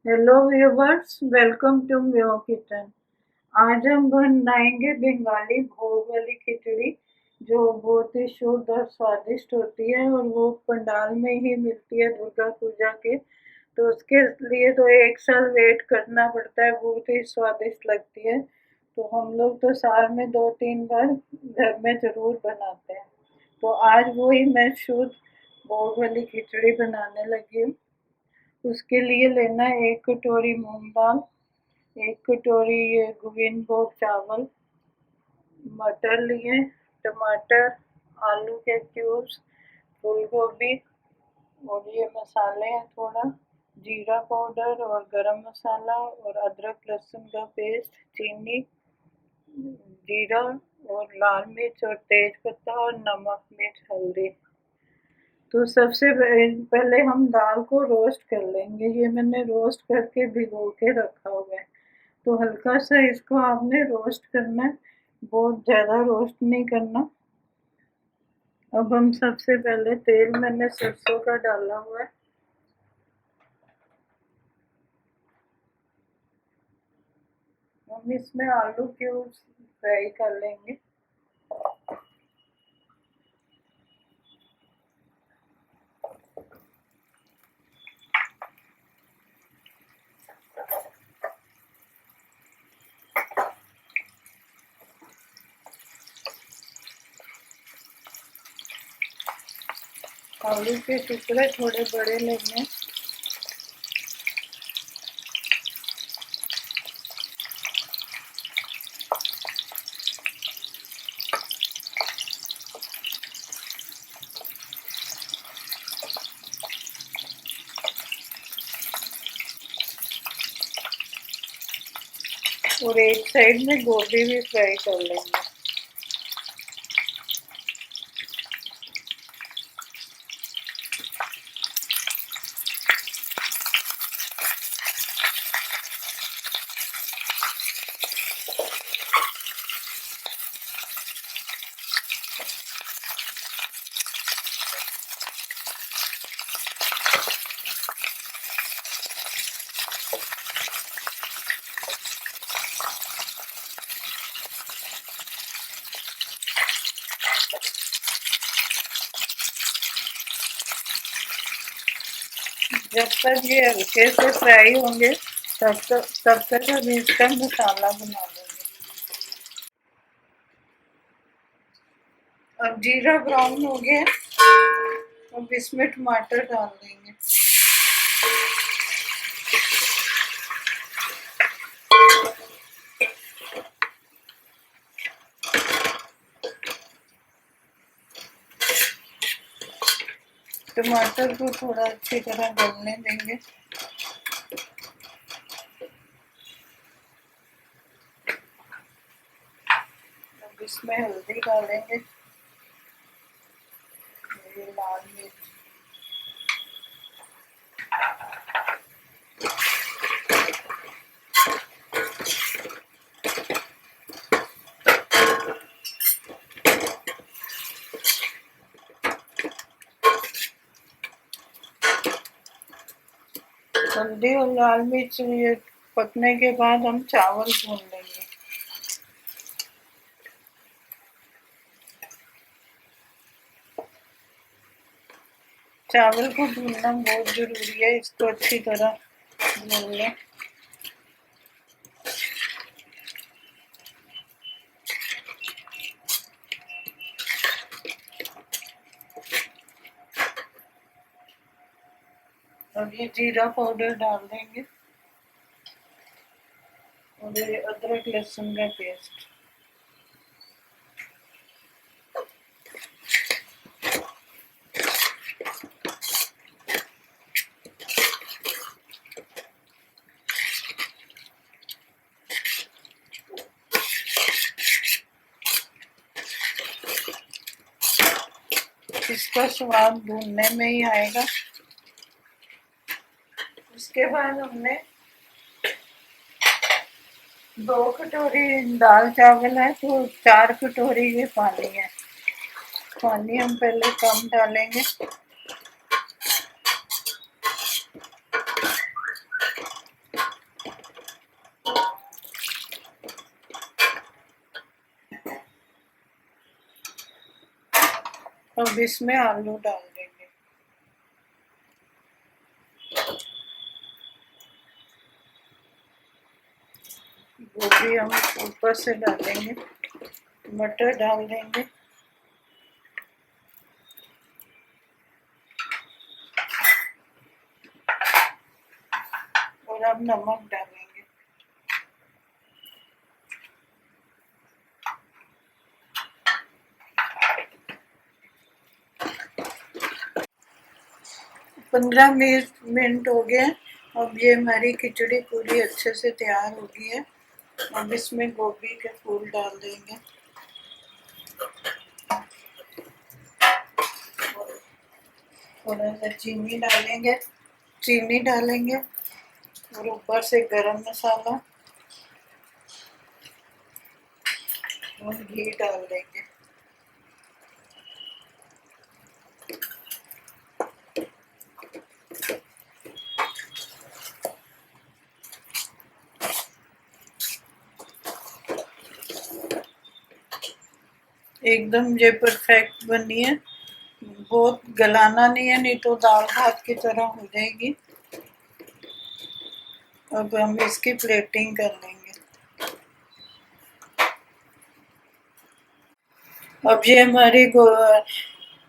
Hello viewers, welcome to my kitchen. आज हम बनाएंगे बंगाली भोग वाली खिचड़ी, जो बहुत ही शुद्ध और स्वादिष्ट होती है और वो पंडाल में ही मिलती है दुर्गा पूजा के। तो उसके लिए तो 1 साल वेट करना पड़ता है, बहुत ही स्वादिष्ट लगती है। तो हम लोग तो साल में 2-3 बार घर में ज़रूर बनाते हैं। तो आज वही मैं शुद्ध भोग वाली खिचड़ी बनाने लगी हूँ। उसके लिए लेना है 1 कटोरी मूंग दाल, 1 कटोरी ये गोविंदभोग चावल, मटर लिए, टमाटर, आलू के क्यूब्स, फूल गोभी, और ये मसाले हैं थोड़ा जीरा पाउडर और गरम मसाला और अदरक लहसुन का पेस्ट, चीनी, जीरा और लाल मिर्च और तेज पत्ता और नमक मिर्च हल्दी। तो सबसे पहले हम दाल को रोस्ट कर लेंगे। ये मैंने रोस्ट करके भिगो के रखा हुआ है। तो हल्का सा इसको आपने रोस्ट करना है, बहुत ज़्यादा रोस्ट नहीं करना। अब हम सबसे पहले तेल मैंने सरसों का डाला हुआ है। हम इसमें आलू क्यूब्स फ्राई कर लेंगे। आलू के टुकड़े थोड़े बड़े लेंगे। और एक साइड में गोभी भी फ्राई कर लेंगे। जब तक ये हल्के से फ्राई होंगे तब तक हम इसका मसाला बना लेंगे। अब जीरा ब्राउन हो गया, अब इसमें टमाटर डाल देंगे। टमाटर को थोड़ा अच्छी तरह गलने देंगे। अब इसमें हल्दी डालेंगे, ये लाल मिर्च, हल्दी और लाल मिर्च ये पकने के बाद हम चावल भून लेंगे। चावल को भूनना बहुत जरूरी है, इसको अच्छी तरह भून लें। अब ये जीरा पाउडर डाल देंगे और ये अदरक लहसुन का पेस्ट। इसका स्वाद भूनने में ही आएगा। उसके बाद हमने 2 कटोरी दाल चावल है तो 4 कटोरी ये पानी है। पानी हम पहले कम डालेंगे। अब इसमें आलू डाल देंगे। गोभी हम ऊपर से डालेंगे, मटर डाल देंगे, और अब नमक डालेंगे। पंद्रह मिनट हो गए। अब ये हमारी खिचड़ी पूरी अच्छे से तैयार हो गई है। अब इसमें गोभी के फूल डाल देंगे, थोड़ा सा चीनी डालेंगे और ऊपर से गरम मसाला और घी डाल देंगे। एकदम ये परफेक्ट बनी है, बहुत गलाना नहीं है, नहीं तो दाल भात की तरह हो जाएगी। अब हम इसकी प्लेटिंग कर लेंगे। अब ये हमारी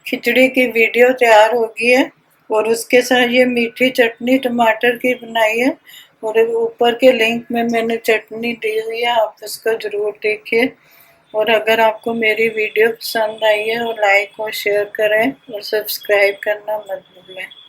खिचड़ी की वीडियो तैयार हो गई है, और उसके साथ ये मीठी चटनी टमाटर की बनाई है, और ऊपर के लिंक में मैंने चटनी दी हुई है, आप उसका ज़रूर देखिए। और अगर आपको मेरी वीडियो पसंद आई है, और लाइक और शेयर करें और सब्सक्राइब करना मत भूलें।